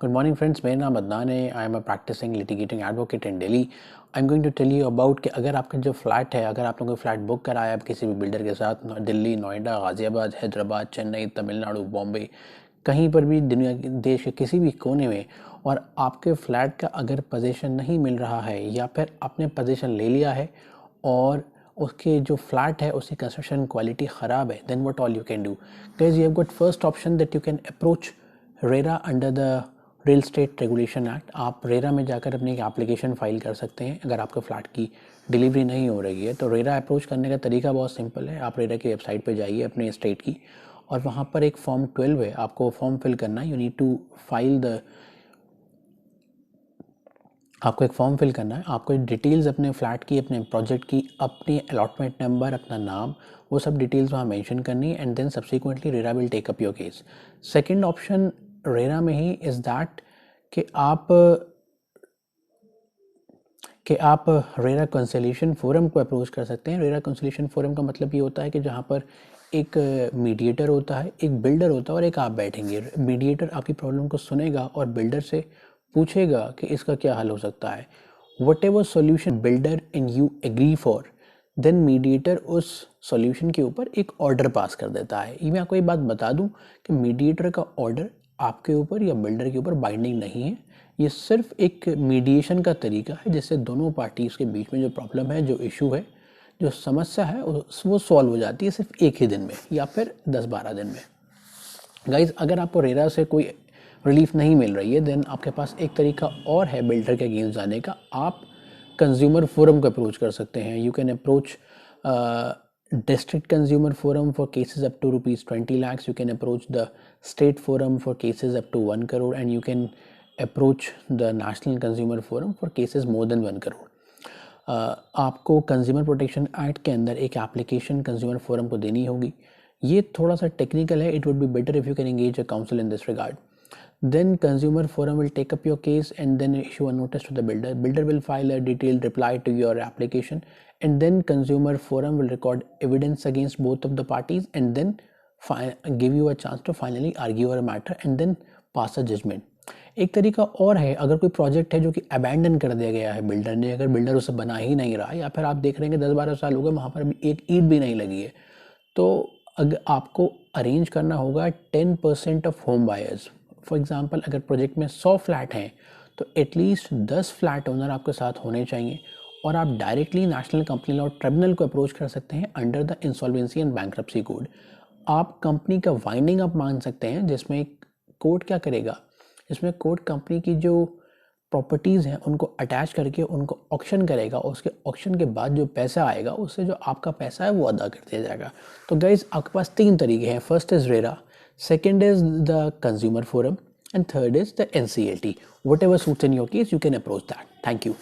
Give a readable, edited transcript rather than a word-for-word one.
Good morning friends, मेरा नाम अदनान है. I am a practising litigating advocate in Delhi. I am going to tell you about कि अगर आपका जो फ्लैट है, अगर आप लोगों को फ्लैट बुक कराया है किसी भी बिल्डर के साथ, दिल्ली, नोएडा, गाज़ियाबाद, हैदराबाद, चेन्नई, तमिलनाडु, बॉम्बे, कहीं पर भी दुनिया के देश के किसी भी कोने में, और आपके फ्लैट का अगर पोजीशन नहीं मिल रहा है या फिर आपने पोजीशन ले लिया है और उसके जो फ्लैट है उसकी कंस्ट्रक्शन क्वालिटी ख़राब है, then what all you can do. Guys, you have got first option that you can approach RERA under the real estate regulation act. आप रेरा में जाकर अपनी एक एप्लीकेशन फाइल कर सकते हैं. अगर आपके फ्लैट की डिलीवरी नहीं हो रही है तो रेरा अप्रोच करने का तरीका बहुत सिंपल है. आप रेरा की वेबसाइट पे जाइए अपने स्टेट की, और वहाँ पर एक फॉर्म 12 है, आपको फॉर्म फिल करना है. You need to file the आपको एक फॉर्म फिल करना है. आपको डिटेल्स अपने फ्लैट की, अपने प्रोजेक्ट की, अपनी अलॉटमेंट नंबर, अपना नाम, वो सब डिटेल्स वहाँ मेंशन करनी है. And then subsequently RERA will take up your case. Second option RERA में ही इज़ दैट कि आप रेरा कंसोलिडेशन फोरम को अप्रोच कर सकते हैं. रेरा कंसोलिडेशन फोरम का मतलब ये होता है कि जहाँ पर एक मीडिएटर होता है, एक बिल्डर होता है और एक आप बैठेंगे. मीडिएटर आपकी प्रॉब्लम को सुनेगा और बिल्डर से पूछेगा कि इसका क्या हल हो सकता है. Whatever solution builder and you agree for, then mediator उस सॉल्यूशन के ऊपर एक ऑर्डर पास कर देता है. ये मैं आपको एक बात बता दूं कि मीडिएटर का ऑर्डर आपके ऊपर या बिल्डर के ऊपर बाइंडिंग नहीं है. ये सिर्फ एक मीडिएशन का तरीका है जिससे दोनों पार्टीज़ के बीच में जो प्रॉब्लम है, जो इशू है, जो समस्या है, वो सॉल्व हो जाती है सिर्फ एक ही दिन में या फिर 10-12 दिन में. गाइज, अगर आपको रेरा से कोई रिलीफ नहीं मिल रही है, देन आपके पास एक तरीका और है बिल्डर के अगेंस्ट जाने का. आप कंज्यूमर फोरम को अप्रोच कर सकते हैं. You can approach district consumer forum for cases up to rupees 20 lakhs. You can approach the state forum for cases up to 1 crore, and you can approach the national consumer forum for cases more than 1 crore. आपको consumer protection act के अंदर एक application consumer forum को देनी होगी. ये थोड़ा सा टेक्निकल है. It would be better if you can engage a council in this regard. Then consumer forum will take up your case and then issue a notice to the builder. Builder will file a detailed reply to your application, and then consumer forum will record evidence against both of the parties and then give you a chance to finally argue a matter and then pass a judgment. एक तरीका और है, अगर कोई project है जो कि abandon कर दिया गया है बिल्डर ने, अगर बिल्डर उसे बना ही नहीं रहा, या फिर आप देख रहे हैं कि 10-12 साल हो गए, वहाँ पर अभी एक ईंट भी नहीं लगी है, तो अगर आपको अरेंज करना होगा 10% of home buyers. For example, अगर प्रोजेक्ट में 100 फ्लैट हैं तो एटलीस्ट 10 फ्लैट ओनर आपके साथ होने चाहिए, और आप directly national company law tribunal को अप्रोच कर सकते हैं under the insolvency and bankruptcy code. आप कंपनी का वाइंडिंग अप मांग सकते हैं, जिसमें कोर्ट क्या करेगा, जिसमें कोर्ट कंपनी की जो प्रॉपर्टीज़ हैं उनको अटैच करके उनको ऑक्शन करेगा, और उसके ऑक्शन के बाद जो पैसा आएगा उससे जो आपका पैसा है वो अदा कर दिया जाएगा. तो गाइज, आपके पास 3 तरीके हैं. First is RERA, second is the consumer forum, and third is the NCLT. Whatever suits in your case, you can approach that. Thank you.